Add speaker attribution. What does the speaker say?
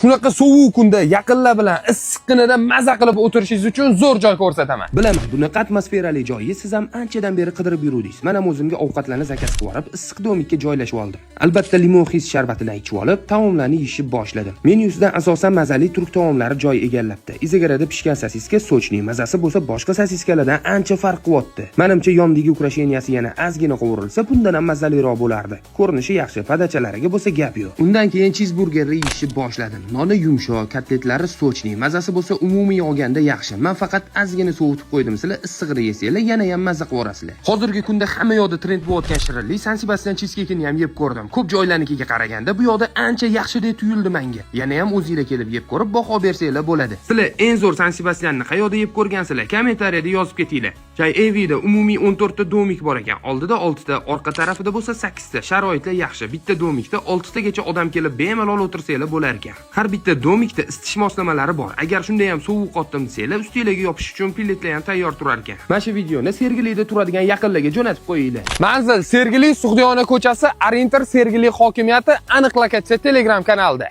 Speaker 1: Shunaqa sovuq kunda yaqinlar bilan issiqqinada maza qilib o'tirishingiz uchun zo'r joy ko'rsataman.
Speaker 2: Bilaman, bunaqa atmosferali joyni siz ham anchadan beri qidirib yuruvdingiz. Men ham o'zimga ovqatlarni zakaz qilib olib, issiq domikka joylashib oldim. Albatta, limon his sharbatidan ichib olib, taomlarni yeyishni boshladim. Menyusidan asosan mazali turk taomlari joy egallabdi. Izagarada pishgan sosiska sochning mazasi bo'lsa, boshqa sosiskalardan ancha farq qilyapti. Menimcha yondagi ukrasheniyasi yana ozgina qovurilsa, bundan ham mazaliroq bo'lardi. Ko'rinishi yaxshi, podachalariga bo'lsa gap yo'q. Undan keyin cheeseburgerni yeyishni boshladim. Noni yumshoq, kotletlari sochning, mazasi bo'lsa umumiy olganda yaxshi. Men faqat ozgina sovutib qo'ydim. Sizlar issig'ini yesanglar, yana ham mazza qilib orasizlar. Hozirgi kunda hamma yoqda trend bo'layotgan shirinlik San Sebastian cheesecake-ni ham yeb ko'rdim. Ko'p joylarnikiga qaraganda bu yoqda ancha yaxshi deb tuyuldi menga. Yana ham o'zingizlar kelib yeb ko'rib, baho bersanglar bo'ladi. Sizlar eng zo'r San Sebastianni qayerda yeb ko'rgansizlar? Kommentariyada yozib ketinglar. Joy Evida umumiy 14 ta domik bor ekan. Oldida 6 ta, orqa tarafida bo'lsa 8 ta. Sharoitlar yaxshi. Bitta domikda 6 tagacha odam kelib bemalol o'tirsanglar bo'lar ekan. Har bitta domikda isitish moslamalari bor. Agar shunday ham sovuq qotdim desanglar, ustinglarga yopish uchun pilletlar ham tayyor turar ekan. Mana shu videoni Sergelida turadigan yaqinlarga jo'natib qo'yinglar.
Speaker 1: Manzil Sergeli Sug'diyona ko'chasi, Arinter Sergeli hokimiyati, aniq lokatsiya Telegram kanalida.